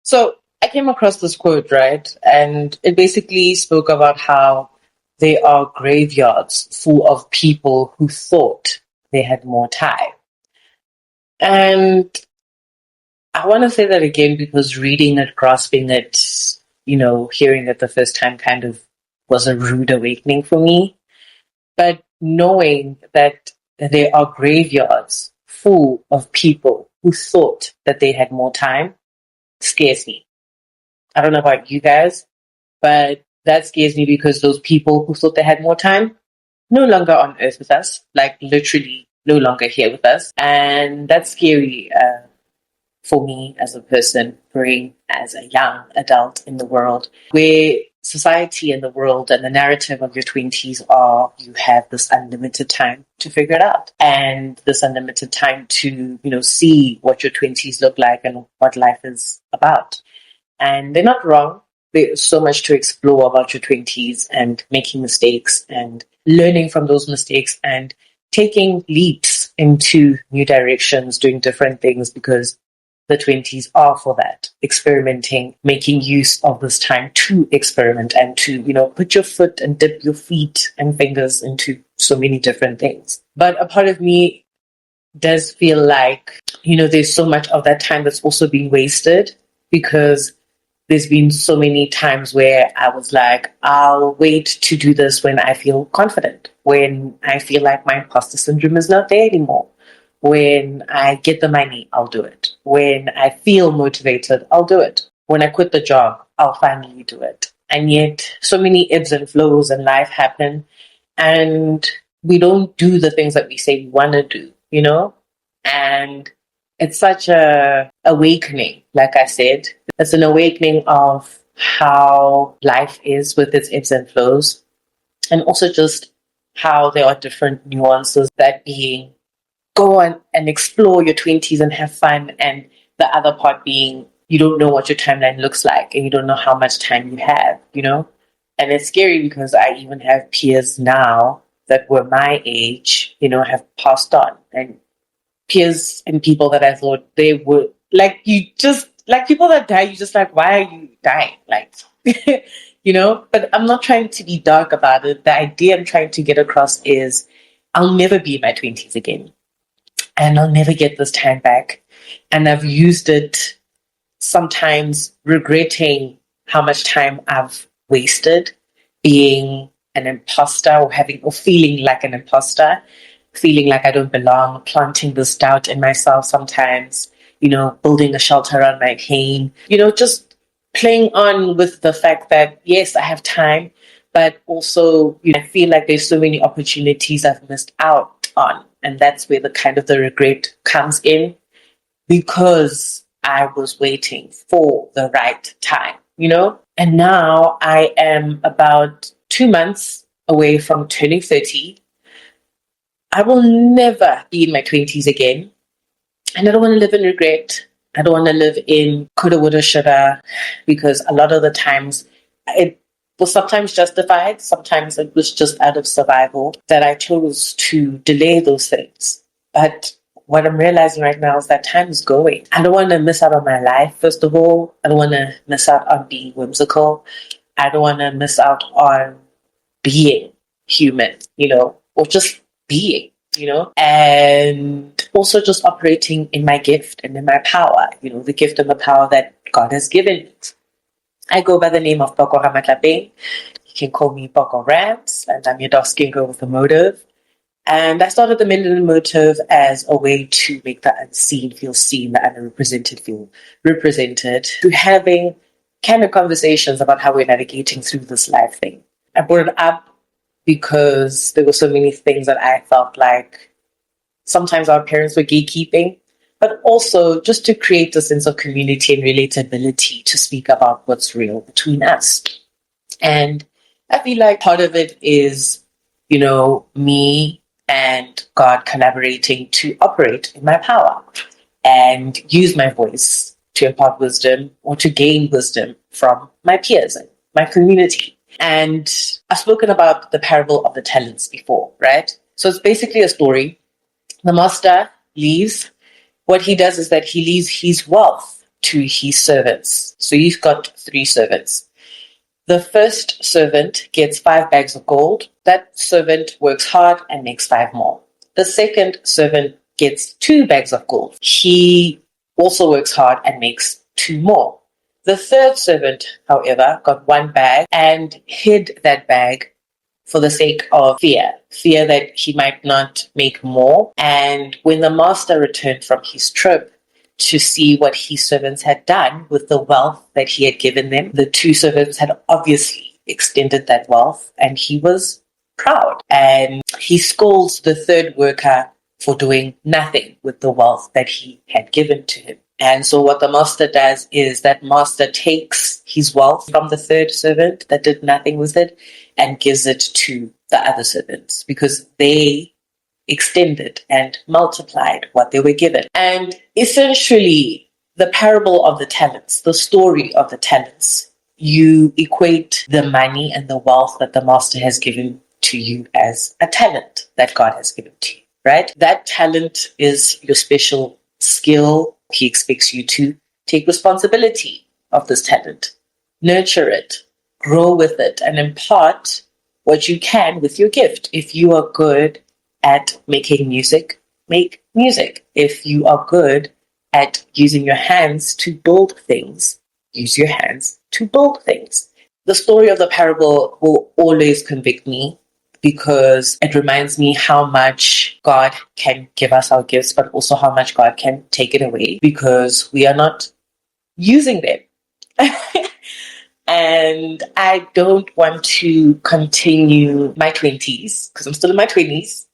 So I came across this quote, right? And it basically spoke about how they are graveyards full of people who thought they had more time. And I want to say that again because reading it, grasping it, hearing it the first time kind of was a rude awakening for me. But knowing that there are graveyards full of people who thought that they had more time scares me. I don't know about you guys, but that scares me because those people who thought they had more time no longer on earth with us, like literally no longer here with us. And that's scary for me as a person growing as a young adult in the world, where society and the world and the narrative of your 20s are you have this unlimited time to figure it out and this unlimited time to, see what your 20s look like and what life is about. And they're not wrong. There's so much to explore about your 20s and making mistakes and learning from those mistakes and taking leaps into new directions, doing different things because the 20s are for that. Experimenting, making use of this time to experiment and to, put your foot and dip your feet and fingers into so many different things. But a part of me does feel like, there's so much of that time that's also being wasted because there's been so many times where I was like, I'll wait to do this when I feel confident, when I feel like my imposter syndrome is not there anymore. When I get the money, I'll do it. When I feel motivated, I'll do it. When I quit the job, I'll finally do it. And yet, so many ebbs and flows in life happen, and we don't do the things that we say we want to do, And it's such a awakening, like I said. It's an awakening of how life is with its ebbs and flows, and also just how there are different nuances that being go on and explore your 20s and have fun, and the other part being you don't know what your timeline looks like and you don't know how much time you have, And it's scary because I even have peers now that were my age, have passed on, and peers and people that I thought they would like you just like people that die, you just like, why are you dying? Like but I'm not trying to be dark about it. The idea I'm trying to get across is I'll never be in my 20s again. And I'll never get this time back. And I've used it sometimes regretting how much time I've wasted being an imposter or feeling like an imposter, feeling like I don't belong, planting this doubt in myself sometimes, building a shelter around my pain, just playing on with the fact that, yes, I have time, but also I feel like there's so many opportunities I've missed out on. And that's where the regret comes in because I was waiting for the right time, And now I am about 2 months away from turning 30. I will never be in my 20s again. And I don't want to live in regret. I don't want to live in coulda, woulda, shoulda, because a lot of the times it was sometimes justified, sometimes it was just out of survival that I chose to delay those things. But what I'm realizing right now is that time is going. I don't want to miss out on my life, first of all. I don't want to miss out on being whimsical. I don't want to miss out on being human, or just being, and also just operating in my gift and in my power, the gift and the power that God has given me. I go by the name of Poko. You can call me Poko Rams, and I'm your dark skin girl with a motive. And I started the Melanin motive as a way to make the unseen feel seen, the underrepresented feel represented, to having kind of conversations about how we're navigating through this life thing. I brought it up because there were so many things that I felt like sometimes our parents were gatekeeping, but also just to create a sense of community and relatability to speak about what's real between us. And I feel like part of it is, me and God collaborating to operate in my power and use my voice to impart wisdom or to gain wisdom from my peers and my community. And I've spoken about the parable of the talents before, right? So it's basically a story. The master leaves. What he does is that he leaves his wealth to his servants. So he's got 3 servants. The first servant gets 5 bags of gold. That servant works hard and makes 5 more. The second servant gets 2 bags of gold. He also works hard and makes 2 more. The third servant, however, got 1 bag and hid that bag for the sake of fear that he might not make more. And when the master returned from his trip to see what his servants had done with the wealth that he had given them, the 2 servants had obviously extended that wealth, and he was proud. And he scolds the third worker for doing nothing with the wealth that he had given to him. And so what the master does is that master takes his wealth from the third servant that did nothing with it and gives it to the other servants because they extended and multiplied what they were given. And essentially, the parable of the talents, the story of the talents, you equate the money and the wealth that the master has given to you as a talent that God has given to you, right? That talent is your special skill. He expects you to take responsibility of this talent, nurture it, grow with it, and impart what you can with your gift. If you are good at making music, make music. If you are good at using your hands to build things, use your hands to build things. The story of the parable will always convict me because it reminds me how much God can give us our gifts, but also how much God can take it away because we are not using them. And I don't want to continue my 20s, because I'm still in my 20s,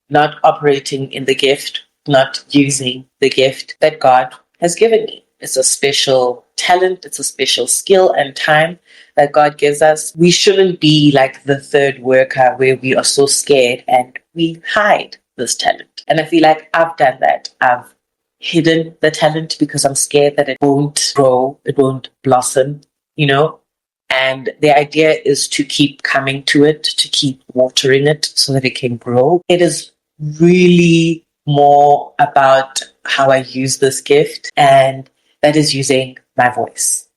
not operating in the gift, not using the gift that God has given me. It's a special talent, it's a special skill and time that God gives us. We shouldn't be like the third worker where we are so scared and we hide this talent. And I feel like I've done that. I've hidden the talent because I'm scared that it won't grow, it won't blossom, you know? And the idea is to keep coming to it, to keep watering it so that it can grow. It is really more about how I use this gift, and that is using my voice.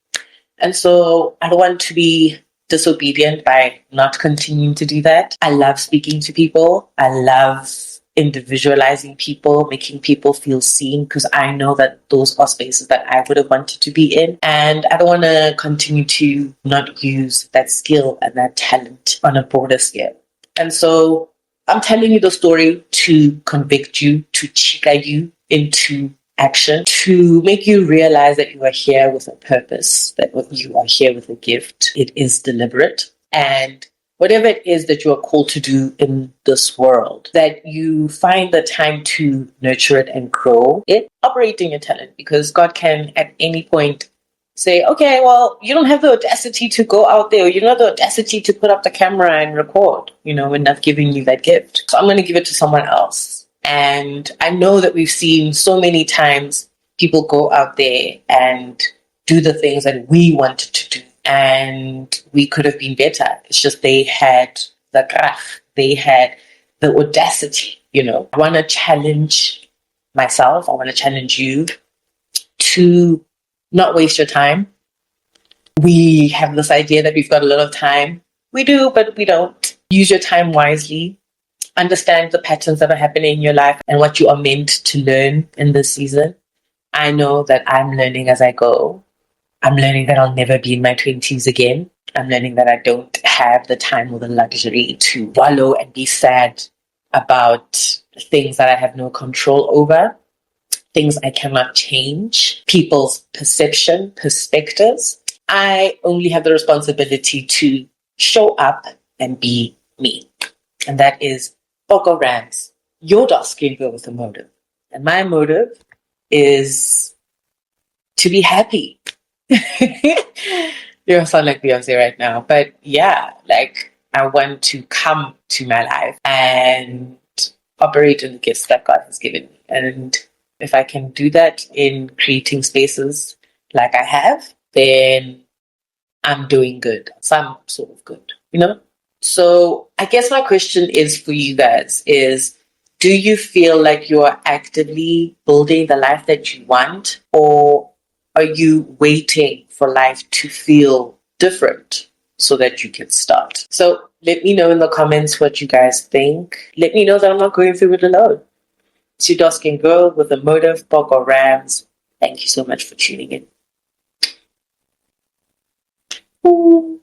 And so I don't want to be disobedient by not continuing to do that. I love speaking to people. I love individualizing people, making people feel seen, because I know that those are spaces that I would have wanted to be in. And I don't want to continue to not use that skill and that talent on a broader scale. And so I'm telling you the story to convict you, to chica you into action, to make you realize that you are here with a purpose, that you are here with a gift. It is deliberate. And whatever it is that you are called to do in this world, that you find the time to nurture it and grow it, operating your talent, because God can at any point say, okay, well, you don't have the audacity to go out there, or you don't have the audacity to put up the camera and record, we're not giving you that gift. So I'm going to give it to someone else. And I know that we've seen so many times people go out there and do the things that we wanted to do. And we could have been better. It's just they had the krach, they had the audacity, I want to challenge myself, I want to challenge you to not waste your time. We have this idea that we've got a lot of time. We do, but we don't. Use your time wisely. Understand the patterns that are happening in your life and what you are meant to learn in this season. I know that I'm learning as I go. I'm learning that I'll never be in my 20s again. I'm learning that I don't have the time or the luxury to wallow and be sad about things that I have no control over, things I cannot change, people's perspectives. I only have the responsibility to show up and be me. And that is Poko Rams, your dark skin girl with a motive. And my motive is to be happy. You sound like Beyonce right now, but yeah, I want to come to my life and operate in the gifts that God has given me. And if I can do that in creating spaces like I have, then I'm doing good, some sort of good, So I guess my question is for you guys is, do you feel like you are actively building the life that you want, or Are you waiting for life to feel different so that you can start? So let me know in the comments what you guys think. Let me know that I'm not going through it alone. It's your dark skinned girl with a motive, Poko Rams. Thank you so much for tuning in. Ooh.